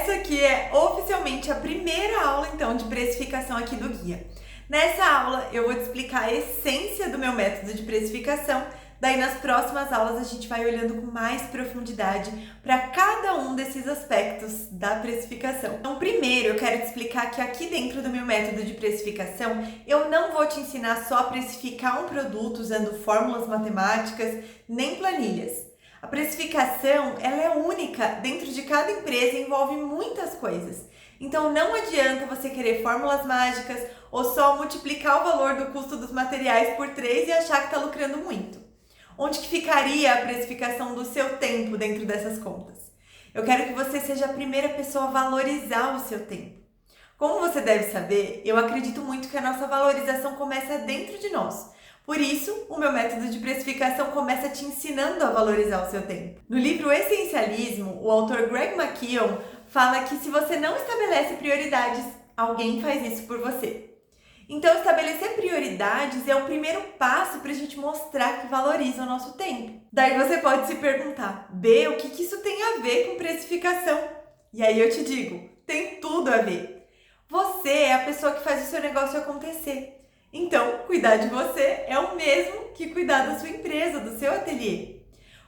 Essa aqui é oficialmente a primeira aula, então, de precificação aqui do guia. Nessa aula, eu vou te explicar a essência do meu método de precificação. Daí, nas próximas aulas, a gente vai olhando com mais profundidade para cada um desses aspectos da precificação. Então, primeiro, eu quero te explicar que aqui dentro do meu método de precificação, eu não vou te ensinar só a precificar um produto usando fórmulas matemáticas, nem planilhas. A precificação, ela é única dentro de cada empresa e envolve muitas coisas. Então não adianta você querer fórmulas mágicas ou só multiplicar o valor do custo dos materiais por 3 e achar que está lucrando muito. Onde que ficaria a precificação do seu tempo dentro dessas contas? Eu quero que você seja a primeira pessoa a valorizar o seu tempo. Como você deve saber, eu acredito muito que a nossa valorização começa dentro de nós. Por isso, o meu método de precificação começa te ensinando a valorizar o seu tempo. No livro Essencialismo, o autor Greg McKeown fala que se você não estabelece prioridades, alguém faz isso por você. Então, estabelecer prioridades é o primeiro passo para a gente mostrar que valoriza o nosso tempo. Daí você pode se perguntar, B, o que isso tem a ver com precificação? E aí eu te digo, tem tudo a ver. Você é a pessoa que faz o seu negócio acontecer. Então, cuidar de você é o mesmo que cuidar da sua empresa, do seu ateliê.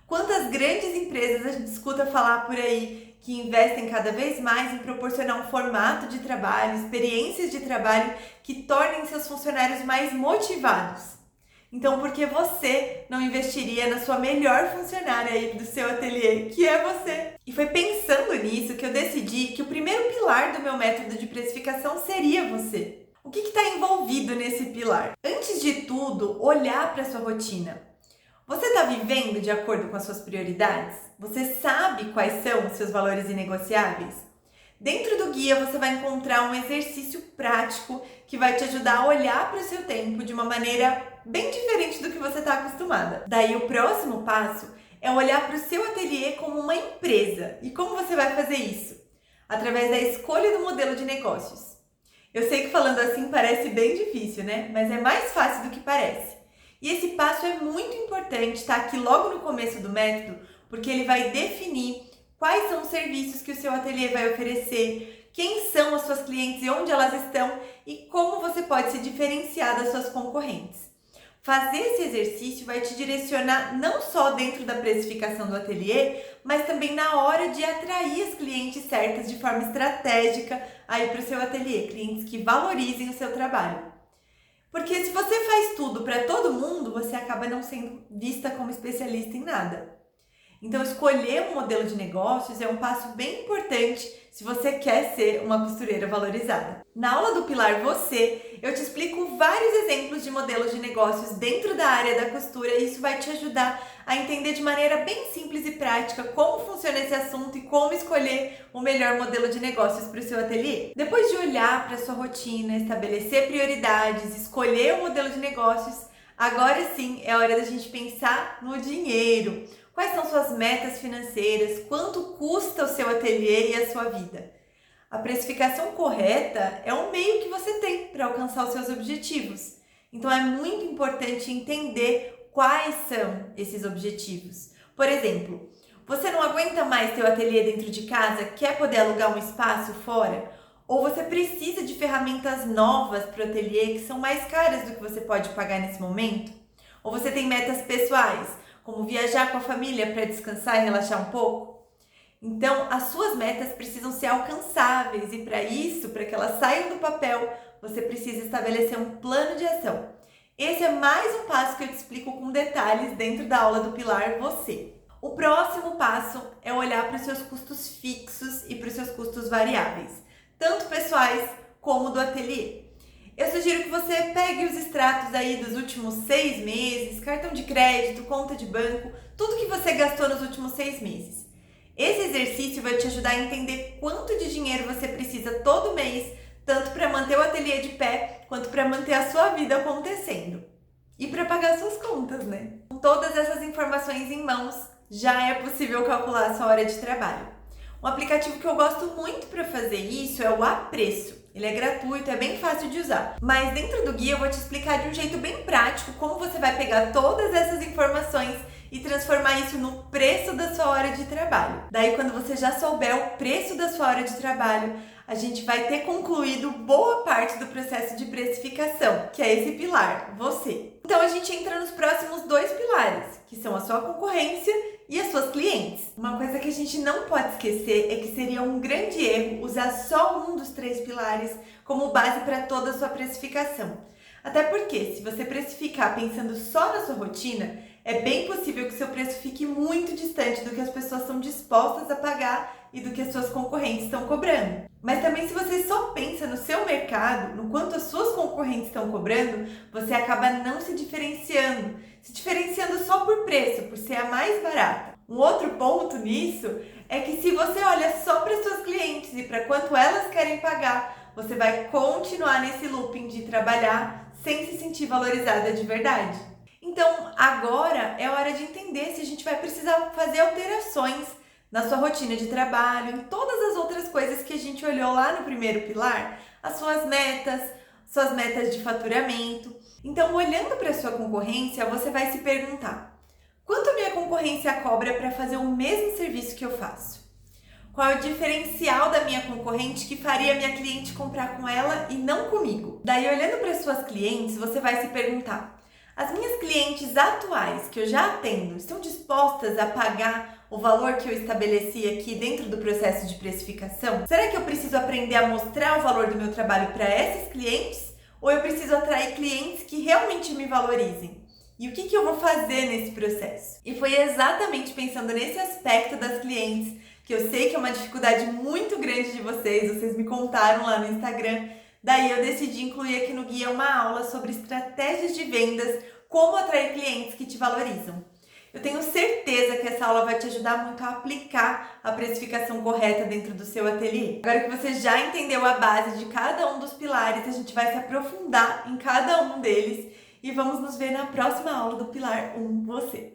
Quantas grandes empresas a gente escuta falar por aí que investem cada vez mais em proporcionar um formato de trabalho, experiências de trabalho que tornem seus funcionários mais motivados. Então, por que você não investiria na sua melhor funcionária aí do seu ateliê, que é você? E foi pensando nisso que eu decidi que o primeiro pilar do meu método de precificação seria você. O que está envolvido nesse pilar? Antes de tudo, olhar para a sua rotina. Você está vivendo de acordo com as suas prioridades? Você sabe quais são os seus valores inegociáveis? Dentro do guia você vai encontrar um exercício prático que vai te ajudar a olhar para o seu tempo de uma maneira bem diferente do que você está acostumada. Daí o próximo passo é olhar para o seu ateliê como uma empresa. E como você vai fazer isso? Através da escolha do modelo de negócios. Eu sei que falando assim parece bem difícil, né? Mas é mais fácil do que parece. E esse passo é muito importante, tá aqui logo no começo do método, porque ele vai definir quais são os serviços que o seu ateliê vai oferecer, quem são as suas clientes e onde elas estão e como você pode se diferenciar das suas concorrentes. Fazer esse exercício vai te direcionar não só dentro da precificação do ateliê, mas também na hora de atrair as clientes certas de forma estratégica aí para o seu ateliê, clientes que valorizem o seu trabalho. Porque se você faz tudo para todo mundo, você acaba não sendo vista como especialista em nada. Então, escolher um modelo de negócios é um passo bem importante se você quer ser uma costureira valorizada. Na aula do Pilar Você, eu te explico vários exemplos de modelos de negócios dentro da área da costura e isso vai te ajudar a entender de maneira bem simples e prática como funciona esse assunto e como escolher o melhor modelo de negócios para o seu ateliê. Depois de olhar para a sua rotina, estabelecer prioridades, escolher o modelo de negócios, agora sim é hora da gente pensar no dinheiro. Quais são suas metas financeiras? Quanto custa o seu ateliê e a sua vida? A precificação correta é um meio que você tem para alcançar os seus objetivos. Então é muito importante entender quais são esses objetivos. Por exemplo, você não aguenta mais ter o ateliê dentro de casa, quer poder alugar um espaço fora? Ou você precisa de ferramentas novas para o ateliê que são mais caras do que você pode pagar nesse momento? Ou você tem metas pessoais, como viajar com a família para descansar e relaxar um pouco? Então, as suas metas precisam ser alcançáveis e para isso, para que elas saiam do papel, você precisa estabelecer um plano de ação. Esse é mais um passo que eu te explico com detalhes dentro da aula do Pilar Você. O próximo passo é olhar para os seus custos fixos e para os seus custos variáveis, tanto pessoais como do ateliê. Eu sugiro que você pegue os extratos aí dos últimos 6 meses, cartão de crédito, conta de banco, tudo que você gastou nos últimos 6 meses. Esse exercício vai te ajudar a entender quanto de dinheiro você precisa todo mês, tanto para manter o ateliê de pé, quanto para manter a sua vida acontecendo. E para pagar suas contas, né? Com todas essas informações em mãos, já é possível calcular a sua hora de trabalho. Um aplicativo que eu gosto muito para fazer isso é o Apreço. Ele é gratuito, é bem fácil de usar. Mas dentro do guia eu vou te explicar de um jeito bem prático como você vai pegar todas essas informações e transformar isso no preço da sua hora de trabalho. Daí, quando você já souber o preço da sua hora de trabalho, a gente vai ter concluído boa parte do processo de precificação, que é esse pilar, você. Então, a gente entra nos próximos 2 pilares, que são a sua concorrência e as suas clientes. Uma coisa que a gente não pode esquecer é que seria um grande erro usar só um dos 3 pilares como base para toda a sua precificação. Até porque, se você precificar pensando só na sua rotina, é bem possível que seu preço fique muito distante do que as pessoas estão dispostas a pagar e do que as suas concorrentes estão cobrando. Mas também, se você só pensa no seu mercado, no quanto as suas concorrentes estão cobrando, você acaba não se diferenciando só por preço, por ser a mais barata. Um outro ponto nisso é que se você olha só para suas clientes e para quanto elas querem pagar, você vai continuar nesse looping de trabalhar sem se sentir valorizada de verdade. Então, agora é hora de entender se a gente vai precisar fazer alterações na sua rotina de trabalho, em todas as outras coisas que a gente olhou lá no primeiro pilar, as suas metas de faturamento. Então, olhando para a sua concorrência, você vai se perguntar: quanto a minha concorrência cobra para fazer o mesmo serviço que eu faço? Qual é o diferencial da minha concorrente que faria a minha cliente comprar com ela e não comigo? Daí, olhando para as suas clientes, você vai se perguntar: as minhas clientes atuais que eu já atendo estão dispostas a pagar o valor que eu estabeleci aqui dentro do processo de precificação? Será que eu preciso aprender a mostrar o valor do meu trabalho para essas clientes? Ou eu preciso atrair clientes que realmente me valorizem? E o que eu vou fazer nesse processo? E foi exatamente pensando nesse aspecto das clientes, que eu sei que é uma dificuldade muito grande de vocês me contaram lá no Instagram. Daí eu decidi incluir aqui no guia uma aula sobre estratégias de vendas, como atrair clientes que te valorizam. Eu tenho certeza que essa aula vai te ajudar muito a aplicar a precificação correta dentro do seu ateliê. Agora que você já entendeu a base de cada um dos pilares, a gente vai se aprofundar em cada um deles e vamos nos ver na próxima aula do Pilar 1, você.